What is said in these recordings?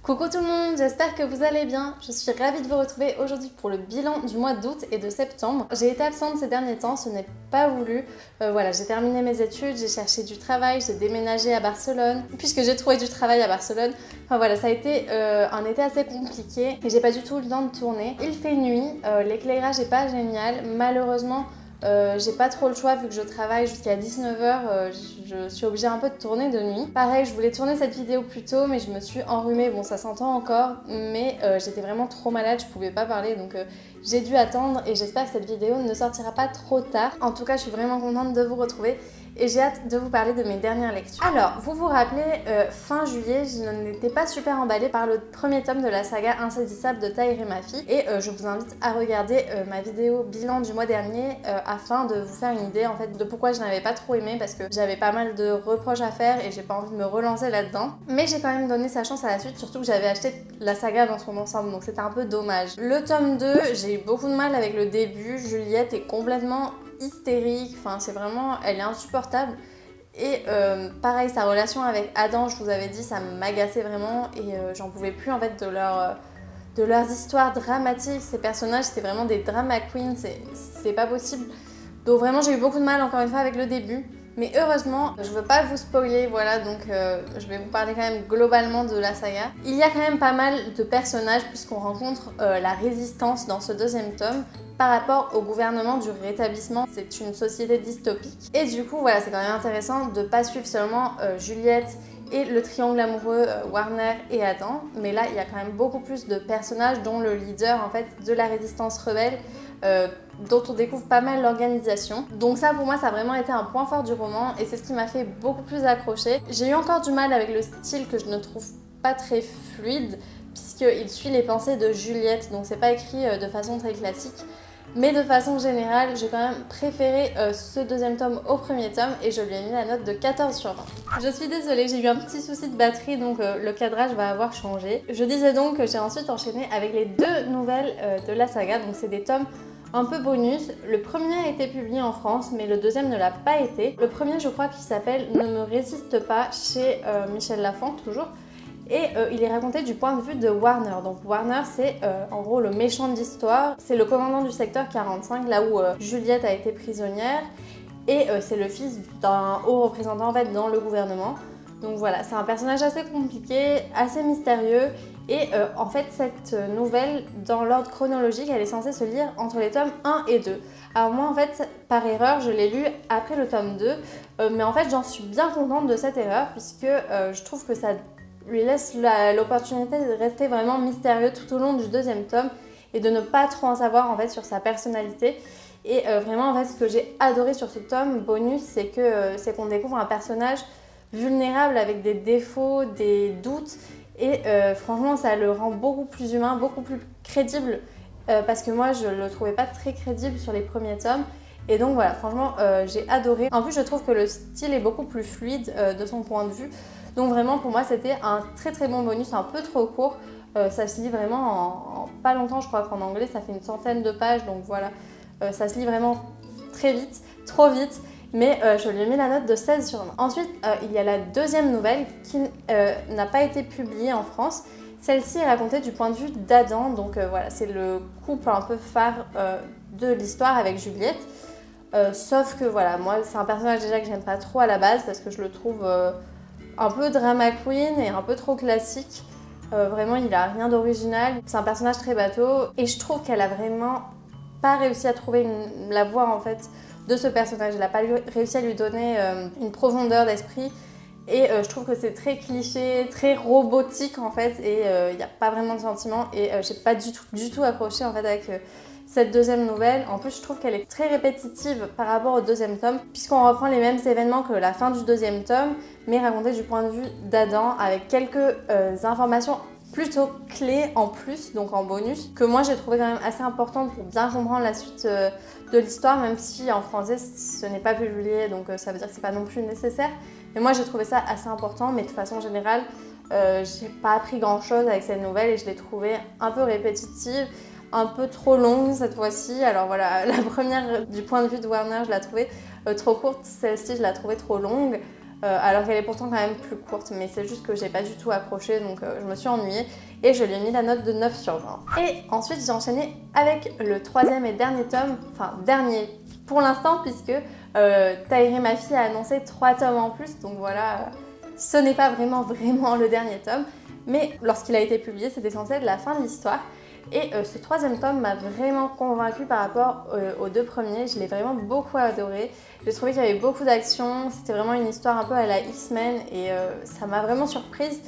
Coucou tout le monde, j'espère que vous allez bien. Je suis ravie de vous retrouver aujourd'hui pour le bilan du mois d'août et de septembre. J'ai été absente ces derniers temps, ce n'est pas voulu. Voilà, j'ai terminé mes études, j'ai cherché du travail, j'ai déménagé à Barcelone. Puisque j'ai trouvé du travail à Barcelone, enfin voilà, ça a été un été assez compliqué et j'ai pas du tout le temps de tourner. Il fait nuit, l'éclairage est pas génial, malheureusement. J'ai pas trop le choix vu que je travaille jusqu'à 19h, je suis obligée un peu de tourner de nuit. Pareil, je voulais tourner cette vidéo plus tôt mais je me suis enrhumée, bon ça s'entend encore, mais j'étais vraiment trop malade, je pouvais pas parler donc j'ai dû attendre et j'espère que cette vidéo ne sortira pas trop tard. En tout cas, je suis vraiment contente de vous retrouver et j'ai hâte de vous parler de mes dernières lectures. Alors, vous vous rappelez, fin juillet, je n'étais pas super emballée par le premier tome de la saga Insaisissable de Tahir et ma fille et je vous invite à regarder ma vidéo bilan du mois dernier afin de vous faire une idée en fait de pourquoi je n'avais pas trop aimé parce que j'avais pas mal de reproches à faire et j'ai pas envie de me relancer là-dedans. Mais j'ai quand même donné sa chance à la suite, surtout que j'avais acheté la saga dans son ensemble, donc c'était un peu dommage. Le tome 2, j'ai eu beaucoup de mal avec le début, Juliette est complètement hystérique, enfin c'est vraiment, elle est insupportable et pareil sa relation avec Adam, je vous avais dit, ça m'agaçait vraiment et j'en pouvais plus en fait de leurs histoires dramatiques. Ces personnages c'est vraiment des drama queens, c'est pas possible, donc vraiment j'ai eu beaucoup de mal encore une fois avec le début. Mais heureusement, je veux pas vous spoiler, voilà, donc je vais vous parler quand même globalement de la saga. Il y a quand même pas mal de personnages puisqu'on rencontre la résistance dans ce deuxième tome par rapport au gouvernement du rétablissement. C'est une société dystopique. Et du coup, voilà, c'est quand même intéressant de pas suivre seulement Juliette et le triangle amoureux Warner et Adam, mais là il y a quand même beaucoup plus de personnages dont le leader en fait de la résistance rebelle dont on découvre pas mal l'organisation. Donc ça pour moi ça a vraiment été un point fort du roman et c'est ce qui m'a fait beaucoup plus accrocher. J'ai eu encore du mal avec le style que je ne trouve pas très fluide puisqu'il suit les pensées de Juliette, donc c'est pas écrit de façon très classique. Mais de façon générale, j'ai quand même préféré ce deuxième tome au premier tome et je lui ai mis la note de 14/20. Je suis désolée, j'ai eu un petit souci de batterie donc le cadrage va avoir changé. Je disais donc que j'ai ensuite enchaîné avec les deux nouvelles de la saga, donc c'est des tomes un peu bonus. Le premier a été publié en France mais le deuxième ne l'a pas été. Le premier je crois qu'il s'appelle Ne me résiste pas chez Michel Lafon toujours. Et il est raconté du point de vue de Warner. Donc Warner c'est en gros le méchant de l'histoire, c'est le commandant du secteur 45 là où Juliette a été prisonnière et c'est le fils d'un haut représentant en fait dans le gouvernement. Donc voilà, c'est un personnage assez compliqué, assez mystérieux et en fait cette nouvelle dans l'ordre chronologique elle est censée se lire entre les tomes 1 et 2. Alors moi en fait par erreur je l'ai lu après le tome 2 mais en fait j'en suis bien contente de cette erreur puisque je trouve que ça lui laisse l'opportunité de rester vraiment mystérieux tout au long du deuxième tome et de ne pas trop en savoir en fait sur sa personnalité. Et vraiment en fait ce que j'ai adoré sur ce tome bonus c'est qu'on découvre un personnage vulnérable avec des défauts, des doutes et franchement ça le rend beaucoup plus humain, beaucoup plus crédible parce que moi je le trouvais pas très crédible sur les premiers tomes. Et donc voilà, franchement j'ai adoré. En plus je trouve que le style est beaucoup plus fluide de son point de vue. Donc vraiment pour moi c'était un très très bon bonus, un peu trop court. Ça se lit vraiment en pas longtemps, je crois qu'en anglais ça fait une centaine de pages. Donc voilà, ça se lit vraiment très vite, trop vite. Mais je lui ai mis la note de 16/20. Ensuite il y a la deuxième nouvelle qui n'a pas été publiée en France. Celle-ci est racontée du point de vue d'Adam. Donc voilà, c'est le couple un peu phare de l'histoire avec Juliette. Sauf que voilà, moi c'est un personnage déjà que j'aime pas trop à la base parce que je le trouve un peu drama queen et un peu trop classique. Vraiment il a rien d'original, c'est un personnage très bateau et je trouve qu'elle a vraiment pas réussi à trouver la voie en fait de ce personnage. Elle a pas réussi à lui donner une profondeur d'esprit et je trouve que c'est très cliché, très robotique en fait et il n'y a pas vraiment de sentiment et j'ai pas du tout accroché en fait avec cette deuxième nouvelle. En plus je trouve qu'elle est très répétitive par rapport au deuxième tome puisqu'on reprend les mêmes événements que la fin du deuxième tome mais racontés du point de vue d'Adam avec quelques informations plutôt clés en plus, donc en bonus, que moi j'ai trouvé quand même assez importante pour bien comprendre la suite de l'histoire, même si en français ce n'est pas publié, donc ça veut dire que c'est pas non plus nécessaire. Mais moi j'ai trouvé ça assez important, mais de façon générale, j'ai pas appris grand chose avec cette nouvelle et je l'ai trouvée un peu répétitive, un peu trop longue cette fois-ci. Alors voilà, la première du point de vue de Warner je la trouvais trop courte, celle-ci je la trouvais trop longue. alors qu'elle est pourtant quand même plus courte, mais c'est juste que j'ai pas du tout accroché, donc je me suis ennuyée et je lui ai mis la note de 9 sur 20. Et ensuite j'ai enchaîné avec le troisième et dernier tome, enfin dernier pour l'instant puisque Taïré ma fille a annoncé 3 tomes en plus, donc voilà, ce n'est pas vraiment le dernier tome, mais lorsqu'il a été publié c'était censé être la fin de l'histoire. Et ce troisième tome m'a vraiment convaincue par rapport aux 2 premiers, je l'ai vraiment beaucoup adoré. J'ai trouvé qu'il y avait beaucoup d'action, c'était vraiment une histoire un peu à la X-Men et ça m'a vraiment surprise.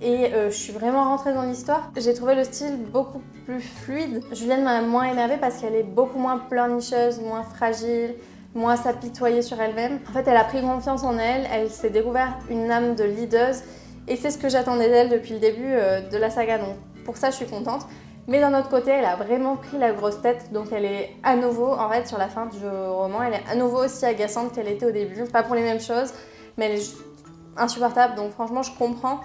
Et je suis vraiment rentrée dans l'histoire. J'ai trouvé le style beaucoup plus fluide. Julienne m'a moins énervée parce qu'elle est beaucoup moins pleurnicheuse, moins fragile, moins s'apitoyer sur elle-même. En fait, elle a pris confiance en elle, elle s'est découvert une âme de leaduse et c'est ce que j'attendais d'elle depuis le début de la saga. Donc pour ça, je suis contente. Mais d'un autre côté, elle a vraiment pris la grosse tête, donc elle est à nouveau, en fait, sur la fin du roman, elle est à nouveau aussi agaçante qu'elle était au début. Pas pour les mêmes choses, mais elle est juste insupportable. Donc franchement, je comprends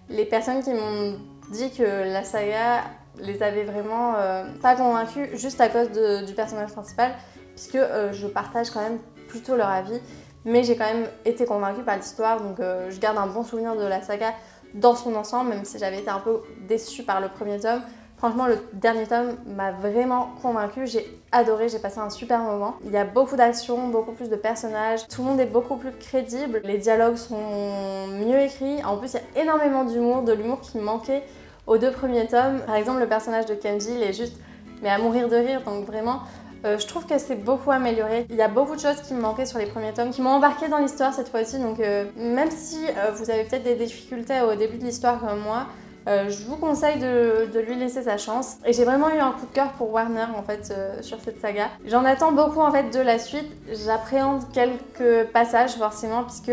les personnes qui m'ont dit que la saga les avait vraiment pas convaincues juste à cause du personnage principal, puisque je partage quand même plutôt leur avis. Mais j'ai quand même été convaincue par l'histoire, donc je garde un bon souvenir de la saga dans son ensemble, même si j'avais été un peu déçue par le premier tome. Franchement, le dernier tome m'a vraiment convaincue, j'ai adoré, j'ai passé un super moment. Il y a beaucoup d'action, beaucoup plus de personnages, tout le monde est beaucoup plus crédible, les dialogues sont mieux écrits. En plus, il y a énormément d'humour, de l'humour qui me manquait aux 2 premiers tomes. Par exemple, le personnage de Kenji, il est juste mais à mourir de rire, donc vraiment, je trouve que c'est beaucoup amélioré. Il y a beaucoup de choses qui me manquaient sur les premiers tomes, qui m'ont embarqué dans l'histoire cette fois-ci, donc même si vous avez peut-être des difficultés au début de l'histoire comme moi, je vous conseille de lui laisser sa chance. Et j'ai vraiment eu un coup de cœur pour Warner en fait sur cette saga. J'en attends beaucoup en fait de la suite. J'appréhende quelques passages forcément puisque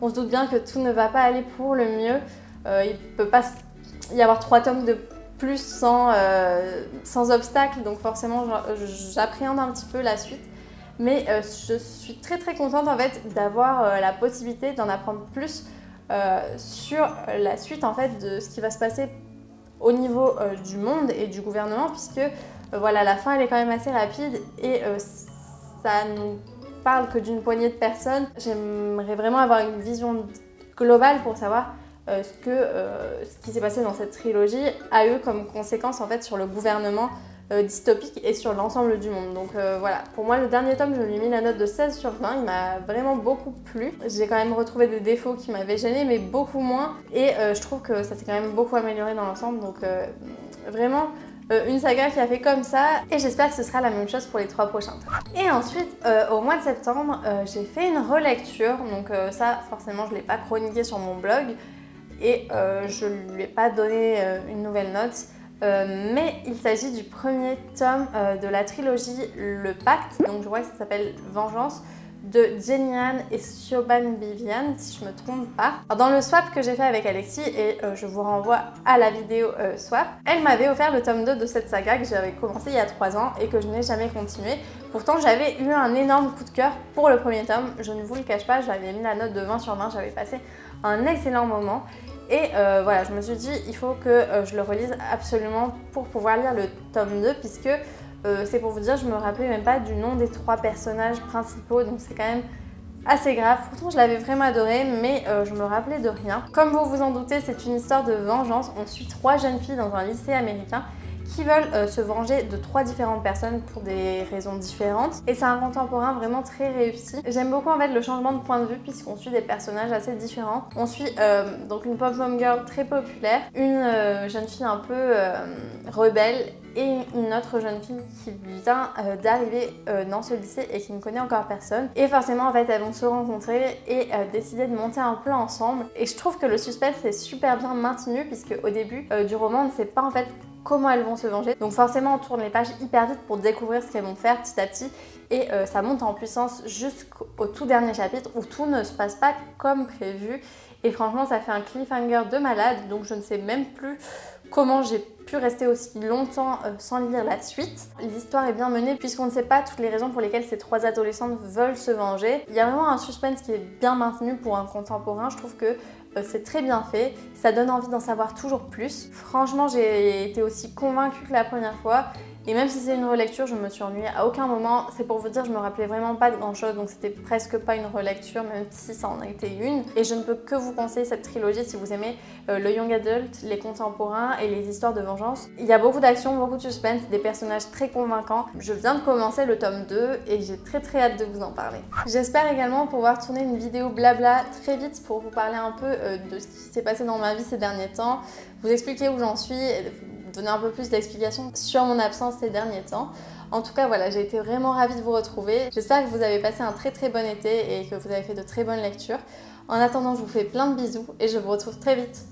on se doute bien que tout ne va pas aller pour le mieux. Il peut pas y avoir 3 tomes de plus sans obstacle, donc forcément j'appréhende un petit peu la suite. Mais je suis très contente en fait d'avoir la possibilité d'en apprendre plus sur la suite en fait de ce qui va se passer au niveau du monde et du gouvernement, puisque voilà, la fin elle est quand même assez rapide et ça nous parle que d'une poignée de personnes. J'aimerais vraiment avoir une vision globale pour savoir ce qui s'est passé dans cette trilogie a eu comme conséquence en fait sur le gouvernement dystopique et sur l'ensemble du monde. Donc voilà, pour moi le dernier tome je lui ai mis la note de 16 sur 20, il m'a vraiment beaucoup plu. J'ai quand même retrouvé des défauts qui m'avaient gênée mais beaucoup moins et je trouve que ça s'est quand même beaucoup amélioré dans l'ensemble, donc vraiment une saga qui a fait comme ça et j'espère que ce sera la même chose pour les 3 prochains tomes. Et ensuite au mois de septembre j'ai fait une relecture, donc ça forcément je ne l'ai pas chroniqué sur mon blog et je ne lui ai pas donné une nouvelle note. Mais il s'agit du premier tome de la trilogie Le Pacte, donc je crois que ça s'appelle Vengeance, de Jenny Han et Siobhan Vivian, si je me trompe pas. Alors dans le swap que j'ai fait avec Alexis, et je vous renvoie à la vidéo swap, elle m'avait offert le tome 2 de cette saga que j'avais commencé il y a 3 ans et que je n'ai jamais continué. Pourtant j'avais eu un énorme coup de cœur pour le premier tome, je ne vous le cache pas, j'avais mis la note de 20 sur 20, j'avais passé un excellent moment. Et voilà, je me suis dit, il faut que je le relise absolument pour pouvoir lire le tome 2, puisque c'est pour vous dire, je me rappelais même pas du nom des 3 personnages principaux, donc c'est quand même assez grave. Pourtant, je l'avais vraiment adoré, mais je me rappelais de rien. Comme vous vous en doutez, c'est une histoire de vengeance. On suit 3 jeunes filles dans un lycée américain qui veulent se venger de 3 différentes personnes pour des raisons différentes. Et c'est un contemporain vraiment très réussi. J'aime beaucoup en fait le changement de point de vue puisqu'on suit des personnages assez différents. On suit donc une pop-mom girl très populaire, une jeune fille un peu rebelle et une autre jeune fille qui vient d'arriver dans ce lycée et qui ne connaît encore personne. Et forcément en fait elles vont se rencontrer et décider de monter un plan ensemble. Et je trouve que le suspense est super bien maintenu puisque au début du roman on ne sait pas en fait comment elles vont se venger. Donc forcément on tourne les pages hyper vite pour découvrir ce qu'elles vont faire petit à petit et ça monte en puissance jusqu'au tout dernier chapitre où tout ne se passe pas comme prévu et franchement ça fait un cliffhanger de malade, donc je ne sais même plus comment j'ai pu rester aussi longtemps sans lire la suite. L'histoire est bien menée puisqu'on ne sait pas toutes les raisons pour lesquelles ces 3 adolescentes veulent se venger. Il y a vraiment un suspense qui est bien maintenu pour un contemporain, je trouve que c'est très bien fait, ça donne envie d'en savoir toujours plus. Franchement, j'ai été aussi convaincue que la première fois Et même si c'est une relecture, je me suis ennuyée à aucun moment. C'est pour vous dire, je me rappelais vraiment pas de grand chose, donc c'était presque pas une relecture, même si ça en a été une. Et je ne peux que vous conseiller cette trilogie si vous aimez le young adult, les contemporains et les histoires de vengeance. Il y a beaucoup d'action, beaucoup de suspense, des personnages très convaincants. Je viens de commencer le tome 2 et j'ai très hâte de vous en parler. J'espère également pouvoir tourner une vidéo blabla très vite pour vous parler un peu de ce qui s'est passé dans ma vie ces derniers temps, vous expliquer où j'en suis et vous donner un peu plus d'explications sur mon absence ces derniers temps. En tout cas, voilà, j'ai été vraiment ravie de vous retrouver. J'espère que vous avez passé un très bon été et que vous avez fait de très bonnes lectures. En attendant, je vous fais plein de bisous et je vous retrouve très vite.